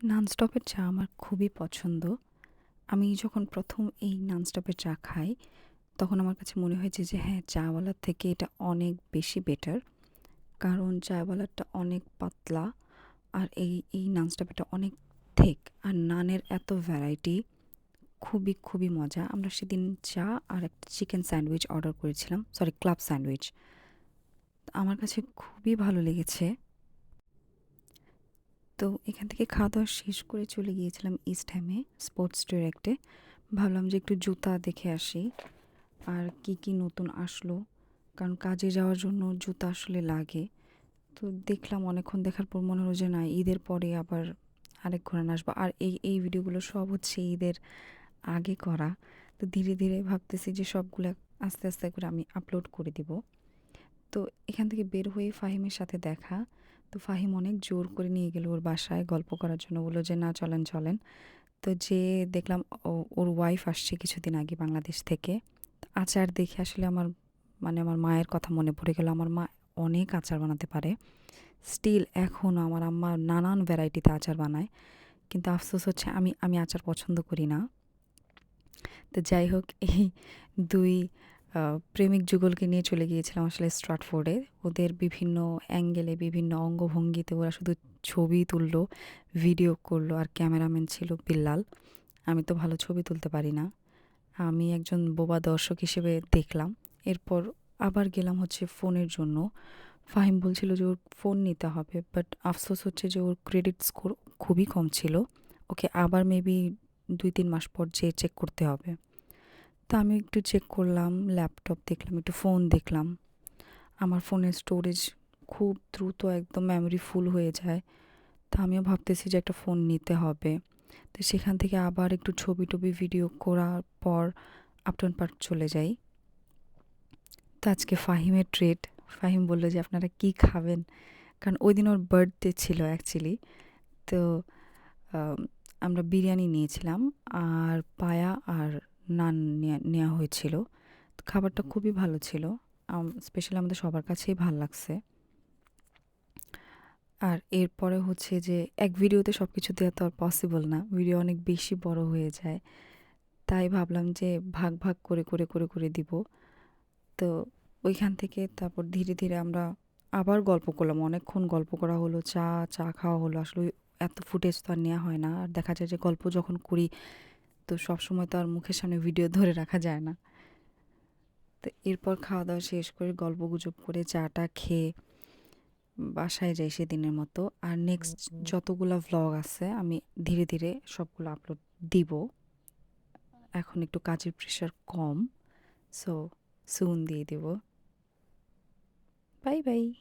ননস্টপের চা আমার খুবই পছন্দ। আমি যখন ১ম এই ননস্টপের চা খাই, তখন আমার কাছে মনে হয়েছে যে হ্যাঁ, চাওয়ালার থেকে এটা অনেক বেশি বেটার। কারণ চাওয়ালারটা অনেক পাতলা আর এই ননস্টপেরটা অনেক thick আর নানের এত ভ্যারাইটি, খুবই মজা। আমরা সেদিন চা আর একটা চিকেন স্যান্ডউইচ অর্ডার করেছিলাম। Sorry, club sandwich. আমার কাছে খুবই ভালো লেগেছে। তো এখান থেকে খাওয়া-দাওয়া শেষ করে চলে গিয়েছিলাম ইস্ট হ্যামে স্পোর্টস ডিরেক্টে। ভাবলাম যে একটু জুতা দেখে আসি। আর কি নতুন আসলো। কারণ কাজে যাওয়ার জন্য জুতা আসলে লাগে। তো দেখলাম, অনেকক্ষণ দেখার পর মনে হলো যে না, ঈদের পরে আবার আরেক ঘোরানো আসবো। আর এই ভিডিওগুলো সব হচ্ছে ঈদের আগে করা। তো ধীরে ভাবতেছি যে সবগুলা আস্তে করে আমি আপলোড করে দিব। তো এখান থেকে বের হয়ে ফাহিমের সাথে দেখা। তো ফাহিম অনেক জোর করে নিয়ে গেল ওর বাসায় গল্প করার জন্য। বলল যে না, চলেন। তো যেয়ে দেখলাম ওর ওয়াইফ আসছে কিছুদিন আগে বাংলাদেশ থেকে। আচার দেখে আসলে আমার মায়ের কথা মনে পড়ে গেল। আমার মা অনেক আচার বানাতে পারে। স্টিল এখনও আমার আম্মা নানান ভ্যারাইটিতে আচার বানায়। কিন্তু আফসোস হচ্ছে আমি আচার পছন্দ করি না। তো যাই হোক, এই ২ প্রেমিক যুগলকে নিয়ে চলে গিয়েছিলাম আসলে স্ট্রাটফোর্ডে। ওদের বিভিন্ন অ্যাঙ্গেলে, বিভিন্ন অঙ্গভঙ্গিতে ওরা শুধু ছবি তুললো, ভিডিও করলো আর ক্যামেরাম্যান ছিল বিল্লাল। আমি তো ভালো ছবি তুলতে পারি না। আমি একজন বোবা দর্শক হিসেবে দেখলাম। এরপর আবার গেলাম হচ্ছে ফোনের জন্য। ফাহিম বলছিল যে ওর ফোন নিতে হবে। বাট আফসোস হচ্ছে যে ওর ক্রেডিট স্কোর খুবই কম ছিল। ওকে আবার মেবি ২-৩ মাস পর যেয়ে চেক করতে হবে। তো আমি একটু চেক করলাম, ল্যাপটপ দেখলাম, একটু ফোন দেখলাম। আমার ফোনের স্টোরেজ খুব দ্রুত একদম মেমোরি ফুল হয়ে যায়। তো আমিও ভাবতেছি যে একটা ফোন নিতে হবে। তো সেখান থেকে আবার একটু ছবি-টবি ভিডিও করার পর আফটার পার্ক চলে যাই। তো আজকে ফাহিমের ট্রিট। ফাহিম বলল যে আপনারা কি খাবেন? কারণ ওইদিন ওর বার্থডে ছিল অ্যাকচুয়ালি। তো আম আমরা বিরিয়ানি নিয়েছিলাম আর পায়া আর নান নেয়া হয়েছিল। তো খাবারটা খুবই ভালো ছিল। স্পেশালি আমাদের সবার কাছেই ভাল লাগছে। আর এরপরে হচ্ছে যে এক ভিডিওতে সবকিছু দেওয়া তো আর পসিবল না। ভিডিও অনেক বেশি বড় হয়ে যায়। তাই ভাবলাম যে ভাগ করে দিব। তো ওইখান থেকে তারপর ধীরে আমরা আবার গল্প করলাম। অনেকক্ষণ গল্প করা হলো। চা খাওয়া হলো। আসলে এত ফুটেজ তো আর নেয়া হয় না। আর দেখা যায় যে গল্প যখন করি, তো সবসময় তো আর মুখের সামনে ভিডিও ধরে রাখা যায় না। তো এরপর খাওয়া-দাওয়া শেষ করে গল্পগুজব করে চা-টা খেয়ে বাসায় যাই সেদিনের মতো। আর নেক্সট যতগুলা ভ্লগ আছে আমি ধীরে সবগুলো আপলোড দিব। এখন একটু কাজের প্রেশার কম। সো সুন দিয়ে দিব। বাই।